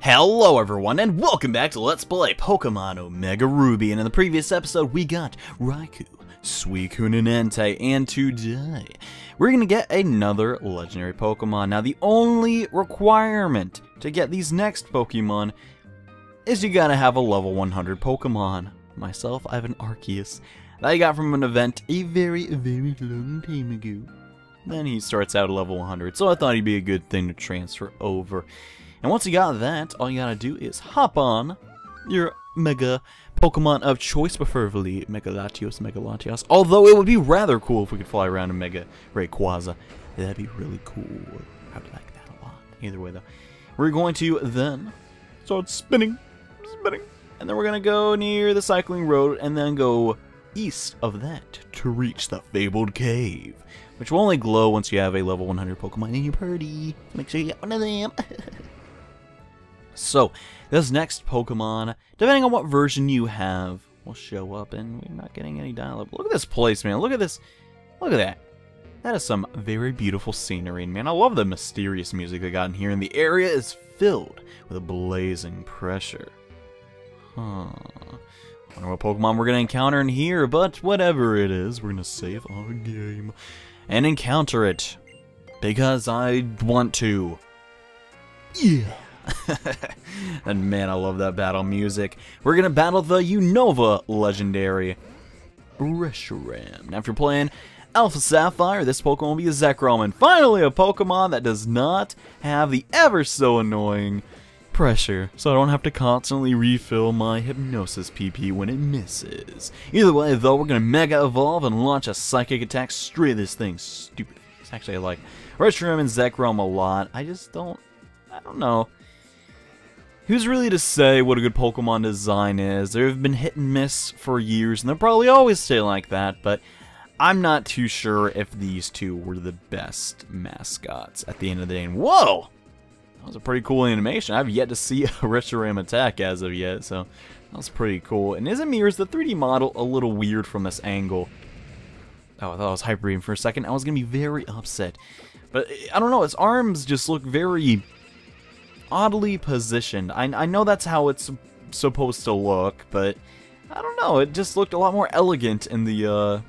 Hello everyone, and welcome back to Let's Play Pokemon Omega Ruby. And in the previous episode, we got Raikou, Suicune, and Entei, and today, we're gonna get another legendary Pokemon. Now, the only requirement to get these next Pokemon is you gotta have a level 100 Pokemon. Myself, I have an Arceus that I got from an event a very long time ago. Then he starts out at level 100, so I thought he'd be a good thing to transfer over. And once you got that, all you gotta do is hop on your Mega Pokemon of choice, preferably Mega Latios. Although it would be rather cool if we could fly around in Mega Rayquaza. That'd be really cool. I would like that a lot. Either way, though, we're going to then start spinning, and then we're gonna go near the cycling road, and then go east of that to reach the fabled cave, which will only glow once you have a level 100 Pokemon in your party. Make sure you get one of them. So, this next Pokemon, depending on what version you have, will show up, and we're not getting any dialogue. Look at this place, man. Look at this. Look at that. That is some very beautiful scenery, and man, I love the mysterious music they got in here, and the area is filled with a blazing pressure. I wonder what Pokemon we're going to encounter in here, but whatever it is, we're going to save our game and encounter it, because I want to. Yeah. And man, I love that battle music. We're gonna battle the Unova legendary Reshiram. Now, if you're playing Alpha Sapphire, this Pokemon will be a Zeckrom, and finally a Pokemon that does not have the ever so annoying pressure, so I don't have to constantly refill my Hypnosis PP when it misses. Either way, though, we're gonna Mega Evolve and launch a Psychic attack straight at this thing. Stupid. Actually, I like Reshiram and Zeckrom a lot. I don't know. Who's really to say what a good Pokemon design is? There have been hit and miss for years, and they'll probably always stay like that, but I'm not too sure if these two were the best mascots at the end of the day. And whoa! That was a pretty cool animation. I've yet to see a Reshiram attack as of yet, so that was pretty cool. And isn't Mirror's the 3D model a little weird from this angle? Oh, I thought I was Hyper Beam for a second. I was going to be very upset. But I don't know, its arms just look very oddly positioned. I know that's how it's supposed to look, but I don't know, it just looked a lot more elegant in the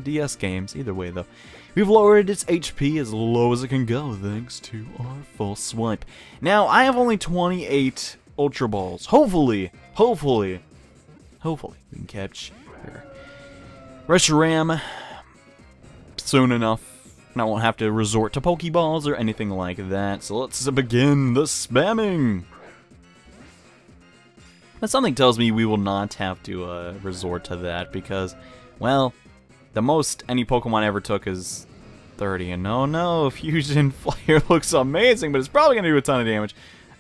DS games. Either way, though, we've lowered its HP as low as it can go thanks to our full swipe. Now, I have only 28 Ultra Balls. Hopefully we can catch Reshiram soon enough. I won't have to resort to Pokeballs or anything like that, so let's begin the spamming! But something tells me we will not have to resort to that, because, well, the most any Pokemon ever took is 30, and no, Fusion Flare looks amazing, but it's probably going to do a ton of damage.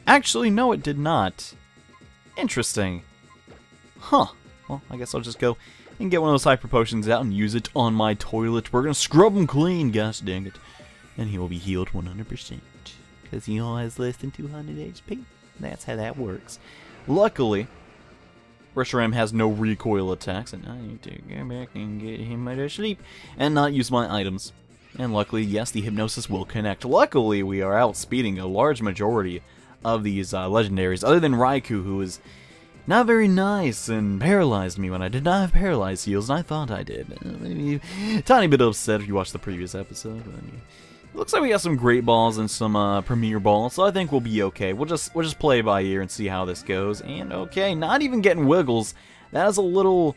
Actually, no, it did not. Interesting. Huh. Well, I guess I'll just go and get one of those Hyper Potions out and use it on my toilet. We're gonna scrub him clean, gosh dang it. And he will be healed 100%. Because he only has less than 200 HP. That's how that works. Luckily, Reshiram has no recoil attacks, and I need to go back and get him out of sleep and not use my items. And luckily, yes, the Hypnosis will connect. Luckily, we are outspeeding a large majority of these legendaries, other than Raikou, who is not very nice and paralyzed me when I did not have paralyzed heals, and I thought I did. Maybe a tiny bit upset if you watched the previous episode. But it looks like we got some Great Balls and some Premier Balls, so I think we'll be okay. We'll just play by ear and see how this goes. And okay, not even getting Wiggles. That is a little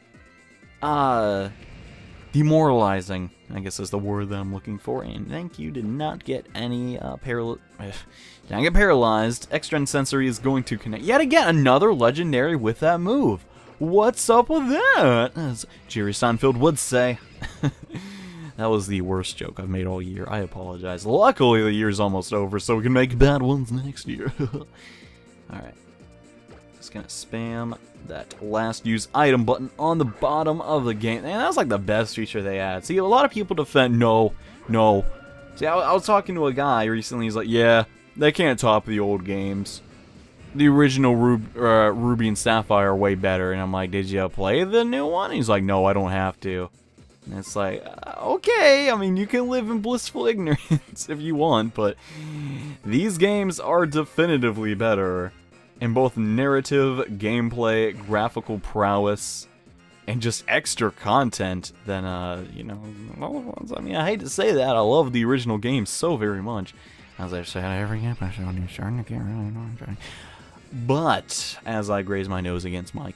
demoralizing, I guess is the word that I'm looking for. And thank you, did not get any Did not get paralyzed. Extra Sensory is going to connect. Yet again, another legendary with that move. What's up with that? As Jerry Seinfeld would say. That was the worst joke I've made all year. I apologize. Luckily, the year's almost over, so we can make bad ones next year. Alright. Just gonna spam that last use item button on the bottom of the game. And that was like the best feature they had. See, a lot of people defend, no. See, I was talking to a guy recently, he's like, yeah, they can't top the old games. The original Ruby and Sapphire are way better. And I'm like, did you play the new one? And he's like, no, I don't have to. And it's like, okay, I mean, you can live in blissful ignorance if you want, but these games are definitively better in both narrative, gameplay, graphical prowess, and just extra content than, you know, I mean, I hate to say that, I love the original game so very much. As I've said every episode, I'm starting to get really annoying. But, as I graze my nose against my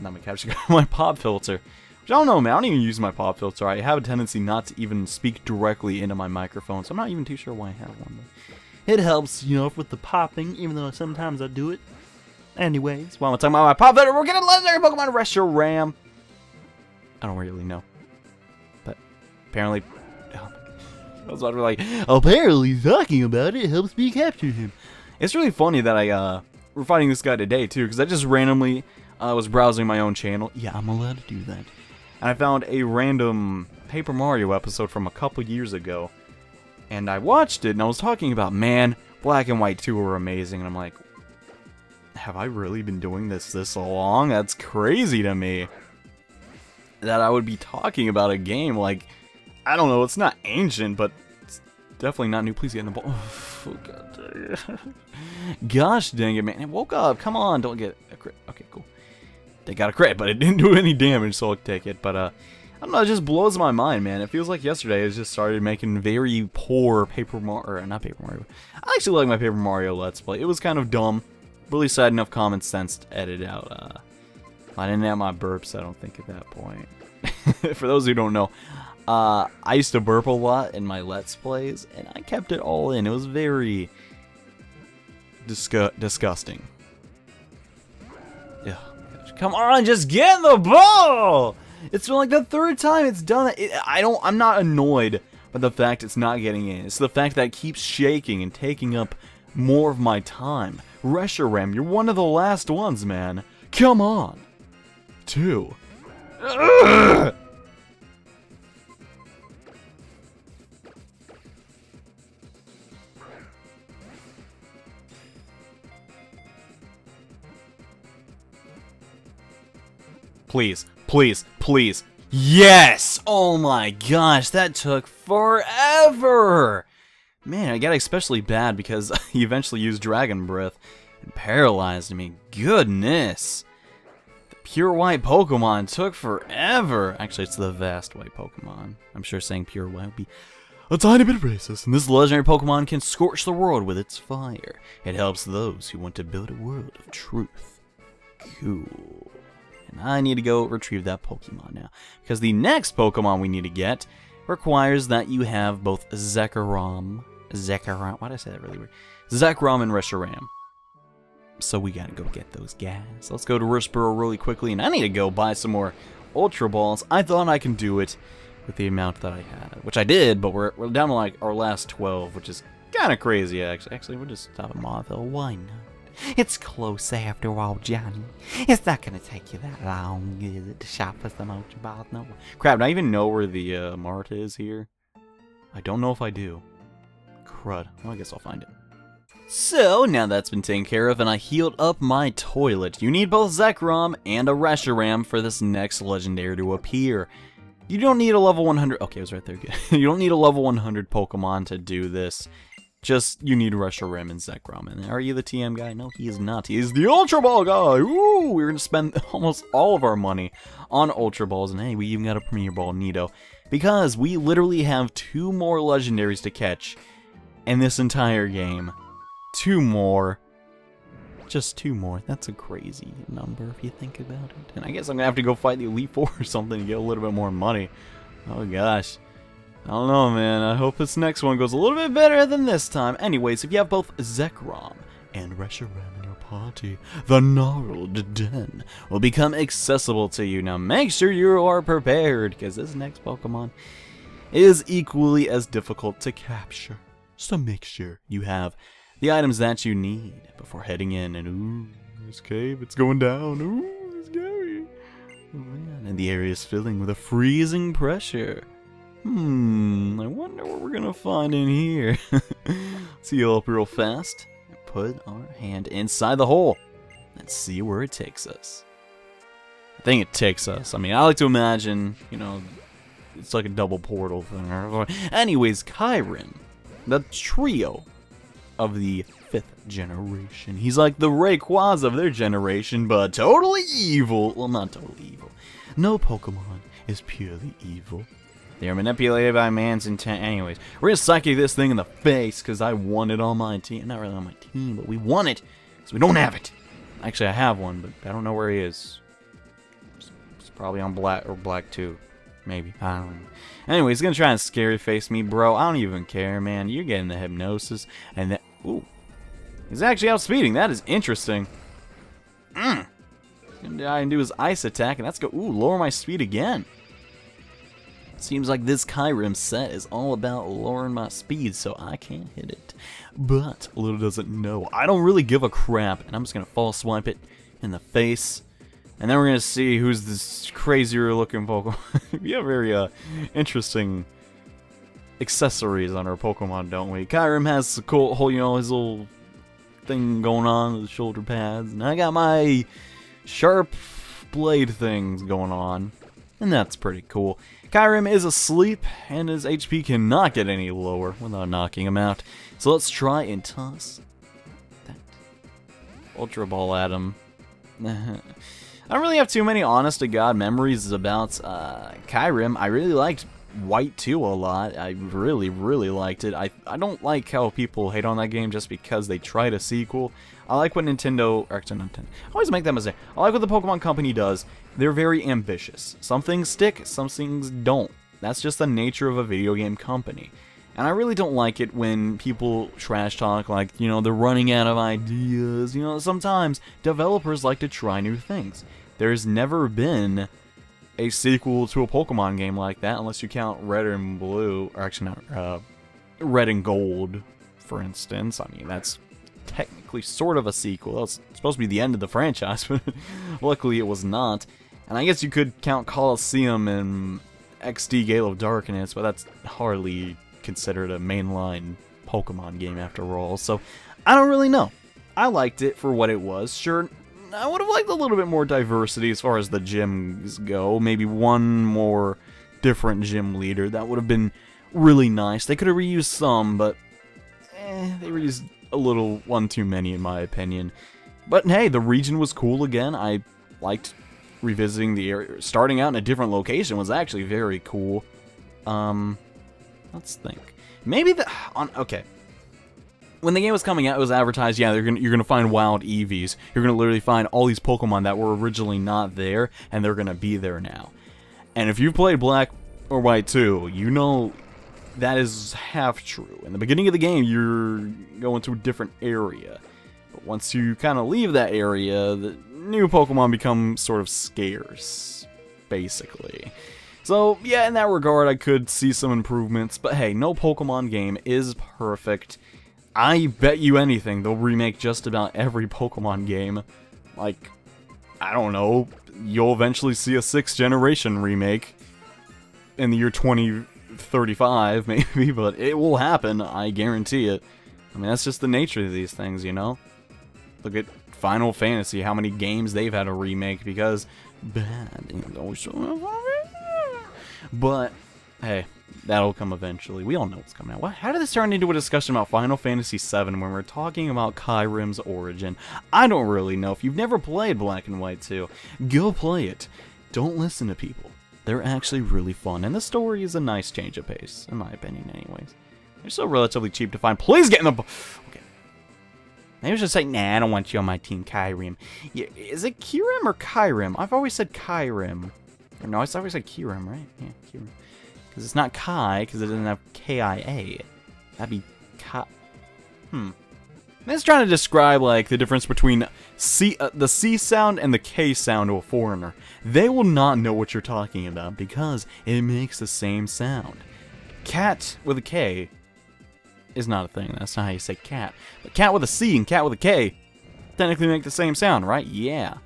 not my capture, my pop filter, which I don't know, man, I don't even use my pop filter. I have a tendency not to even speak directly into my microphone, so I'm not even too sure why I have one. It helps, you know, with the popping, even though sometimes I do it. Anyways, while I'm talking about my pop filter, we're getting legendary Pokemon Reshiram. I don't really know. But, apparently, I was about to be like, apparently talking about it helps me capture him. It's really funny that we're fighting this guy today, too, because I just randomly was browsing my own channel. Yeah, I'm allowed to do that. And I found a random Paper Mario episode from a couple years ago. And I watched it, and I was talking about, man, Black and White 2 were amazing. And I'm like, have I really been doing this long? That's crazy to me. That I would be talking about a game like, I don't know, it's not ancient, but it's definitely not new. Please get in the ball. Oh, God dang it. Gosh dang it, man. It woke up. Come on, don't get a crit. Okay, cool. They got a crit, but it didn't do any damage, so I'll take it. But, I don't know, it just blows my mind, man. It feels like yesterday I just started making very poor Paper Mario, or not Paper Mario. I actually like my Paper Mario Let's Play. It was kind of dumb. Really sad enough common sense to edit out. I didn't have my burps, I don't think, at that point. For those who don't know, I used to burp a lot in my Let's Plays, and I kept it all in. It was very disgusting. Ugh. Come on, just get in the ball! It's been like the third time it's done it. I'm not annoyed by the fact it's not getting in. It's the fact that it keeps shaking and taking up more of my time. Reshiram, you're one of the last ones, man. Come on. 2. Ugh! Please, please, please. Yes! Oh my gosh, that took forever! Man, I got especially bad because he eventually used Dragon Breath and paralyzed me. Goodness! The Pure White Pokemon took forever! Actually, it's the Vast White Pokemon. I'm sure saying Pure White would be a tiny bit racist, and this legendary Pokemon can scorch the world with its fire. It helps those who want to build a world of truth. Cool. And I need to go retrieve that Pokemon now, because the next Pokemon we need to get requires that you have both Zeckrom, why did I say that really weird? Zeckrom and Reshiram. So we gotta go get those guys. Let's go to Rishboro really quickly, and I need to go buy some more Ultra Balls. I thought I can do it with the amount that I had, which I did, but we're down to like our last 12, which is kind of crazy actually. Actually, we'll just stop at Mauville. Why not? It's close after all, Johnny. It's not gonna take you that long, is it, to shop for some Ultra Balls? No. Crap, do I even know where the mart is here? I don't know if I do. Crud. Well, I guess I'll find it. So, now that's been taken care of and I healed up my toilet, you need both Zeckrom and a Reshiram for this next legendary to appear. You don't need a level 100... Okay, it was right there. Good. You don't need a level 100 Pokemon to do this. Just, you need Reshiram and Zeckrom. And are you the TM guy? No, he is not. He is the Ultra Ball guy! Ooh, we're gonna spend almost all of our money on Ultra Balls. And hey, we even got a Premier Ball Nido. Because we literally have 2 more legendaries to catch in this entire game. 2 more. Just 2 more. That's a crazy number if you think about it. And I guess I'm gonna have to go fight the Elite Four or something to get a little bit more money. Oh gosh. I don't know, man. I hope this next one goes a little bit better than this time. Anyways, if you have both Zeckrom and Reshiram in your party, the Gnarled Den will become accessible to you. Now make sure you are prepared, because this next Pokemon is equally as difficult to capture. So make sure you have the items that you need before heading in. And ooh, this cave, it's going down. Ooh, it's scary. Oh man, and the area is filling with a freezing pressure. I wonder what we're gonna find in here. Let's heal up real fast and put our hand inside the hole. Let's see where it takes us. I think it takes us. I mean, I like to imagine, you know, it's like a double portal thing. Anyways, Kyruem, the trio of the 5th generation. He's like the Rayquaza of their generation, but totally evil. Well, not totally evil. No Pokemon is purely evil. They are manipulated by man's intent. Anyways, we're gonna psychic this thing in the face because I want it on my team. Not really on my team, but we want it because we don't have it. Actually, I have one, but I don't know where he is. It's probably on black or black 2. Maybe. I don't know. Anyway, he's gonna try and scary face me, bro. I don't even care, man. You're getting the hypnosis. And that. Ooh. He's actually outspeeding. That is interesting. He's gonna die and do his ice attack, and that's go. Ooh, lower my speed again. Seems like this Kyruem set is all about lowering my speed so I can't hit it. But little does it know, I don't really give a crap, and I'm just gonna false swipe it in the face. And then we're gonna see who's this crazier looking Pokemon. We have very interesting accessories on our Pokemon, don't we? Kyruem has the cool whole, you know, his little thing going on, the shoulder pads, and I got my sharp blade things going on, and that's pretty cool. Kyruem is asleep, and his HP cannot get any lower without knocking him out. So let's try and toss that Ultra Ball at him. I don't really have too many honest-to-God memories about Kyruem. I really liked White 2 a lot. I really, really liked it. I don't like how people hate on that game just because they tried a sequel. I like what Nintendo... I always make that mistake. I like what the Pokemon Company does. They're very ambitious. Some things stick, some things don't. That's just the nature of a video game company. And I really don't like it when people trash talk like, you know, they're running out of ideas. You know, sometimes developers like to try new things. There's never been a sequel to a Pokemon game like that, unless you count Red and Blue, or actually not, Red and Gold, for instance. I mean, that's technically sort of a sequel. That's supposed to be the end of the franchise, but luckily it was not. And I guess you could count Colosseum and XD Gale of Darkness, but that's hardly considered a mainline Pokemon game after all. So, I don't really know. I liked it for what it was. Sure, I would have liked a little bit more diversity as far as the gyms go. Maybe one more different gym leader. That would have been really nice. They could have reused some, but they reused a little one too many in my opinion. But hey, the region was cool again. I liked revisiting the area. Starting out in a different location was actually very cool. Let's think. Maybe okay. When the game was coming out, it was advertised, yeah, you're gonna find wild EVs. You're gonna literally find all these Pokemon that were originally not there, and they're gonna be there now. And if you've played Black or White 2, you know that is half true. In the beginning of the game, you're going to a different area. But once you kind of leave that area, the new Pokemon become sort of scarce, basically. So, yeah, in that regard, I could see some improvements. But hey, no Pokemon game is perfect. I bet you anything, they'll remake just about every Pokemon game. Like, I don't know, you'll eventually see a 6th generation remake in the year 2035, maybe, but it will happen, I guarantee it. I mean, that's just the nature of these things, you know? Look at Final Fantasy, how many games they've had a remake because bad. But, hey, that'll come eventually. We all know what's coming out. How did this turn into a discussion about Final Fantasy VII when we're talking about Kyruem's origin? I don't really know. If you've never played Black and White 2, go play it. Don't listen to people. They're actually really fun, and the story is a nice change of pace, in my opinion anyways. They're still relatively cheap to find. Please get in the... Okay. Maybe I should say, nah, I don't want you on my team, Kyruem. Yeah, is it Kyruem or Kyruem? I've always said Kyruem. Or no, I always said Kyruem, right? Yeah, Kyruem. Because it's not Kai, because it doesn't have K-I-A. That'd be Kai. I'm just trying to describe, like, the difference between the C sound and the K sound to a foreigner. They will not know what you're talking about, because it makes the same sound. Cat with a K is not a thing. That's not how you say cat. But cat with a C and cat with a K technically make the same sound, right? Yeah.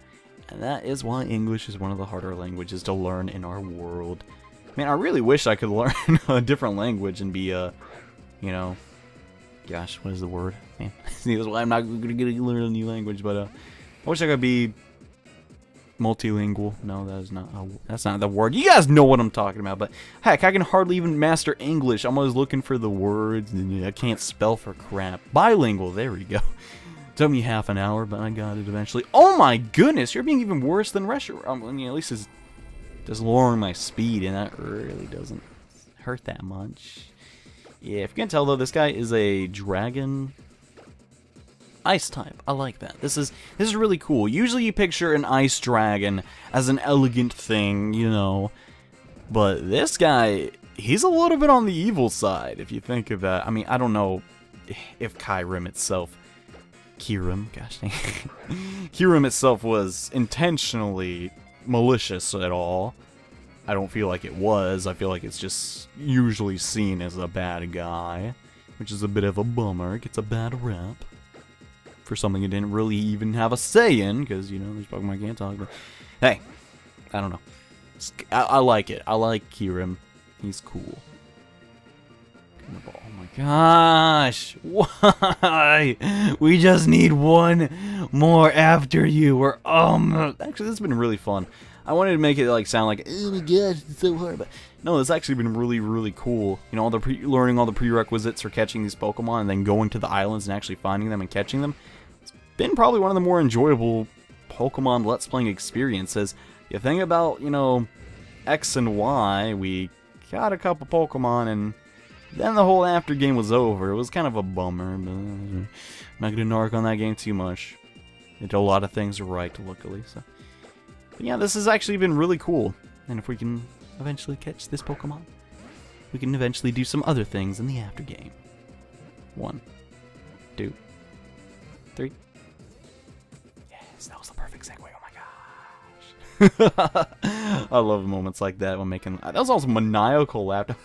And that is why English is one of the harder languages to learn in our world. Man, I really wish I could learn a different language and be, you know, gosh, what is the word? Man, see, that's why I'm not going to learn a new language, but, I wish I could be multilingual. No, that is not. That's not the word. You guys know what I'm talking about. But heck, I can hardly even master English. I'm always looking for the words, and I can't spell for crap. Bilingual. There we go. Took me half an hour, but I got it eventually. Oh my goodness, you're being even worse than Reshiram. I mean, at least it's just lowering my speed, and that really doesn't hurt that much. Yeah, if you can tell though, this guy is a dragon. Ice type. I like that. This is really cool. Usually you picture an ice dragon as an elegant thing, you know. But this guy, he's a little bit on the evil side, if you think of that. I mean, I don't know if Kyruem itself... Kyruem? Gosh dang. Kyruem itself was intentionally malicious at all. I don't feel like it was. I feel like it's just usually seen as a bad guy, which is a bit of a bummer. It gets a bad rep for something it didn't really even have a say in, because, you know, there's Pokemon I can't talk, but hey, I don't know. I like it. I like Kyruem. He's cool. Oh my gosh! Why? We just need one more after you. We're actually, this has been really fun. I wanted to make it like sound like, oh my gosh, it's so hard, but no, it's actually been really cool. You know, learning all the prerequisites for catching these Pokemon, and then going to the islands and actually finding them and catching them. It's been probably one of the more enjoyable Pokemon Let's Playing experiences. You think about, you know, X and Y, we got a couple Pokemon, and then the whole after game was over. It was kind of a bummer, but I'm not going to narc on that game too much. It did a lot of things right, luckily, so. But yeah, this has actually been really cool. And if we can eventually catch this Pokemon, we can eventually do some other things in the after game. 1, 2, 3. Yes, that was the perfect segue. Oh my gosh. I love moments like that when making... That was also maniacal laughter.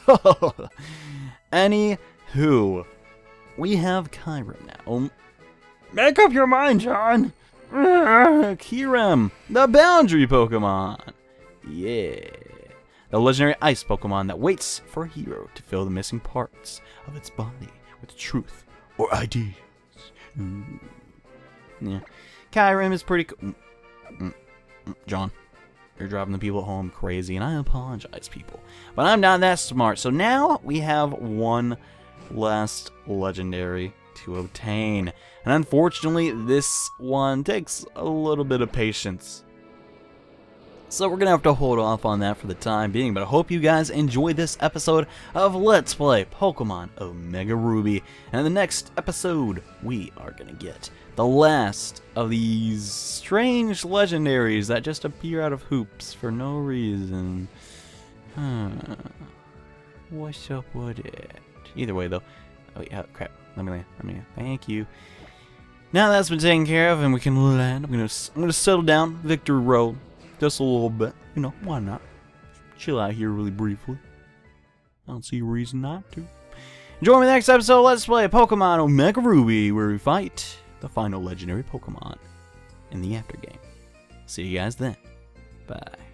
Anywho, we have Kyruem now. Make up your mind, John. Kyruem, the boundary Pokemon. Yeah. The legendary ice Pokemon that waits for a hero to fill the missing parts of its body with truth or ideas. Yeah. Kyruem is pretty cool. John, you're driving the people at home crazy, and I apologize, people. But I'm not that smart. So now we have one last legendary to obtain. And unfortunately, this one takes a little bit of patience. So we're going to have to hold off on that for the time being. But I hope you guys enjoy this episode of Let's Play Pokemon Omega Ruby. And in the next episode, we are going to get the last of these strange legendaries that just appear out of hoops for no reason. What's up with it? Either way, though. Oh, yeah, crap. Let me land. Thank you. Now that's been taken care of and we can land, I'm gonna settle down Victory Road just a little bit. You know, why not? Chill out here really briefly. I don't see a reason not to. Join me next episode. Let's play Pokemon Omega Ruby, where we fight the final legendary Pokemon in the after game. See you guys then. Bye.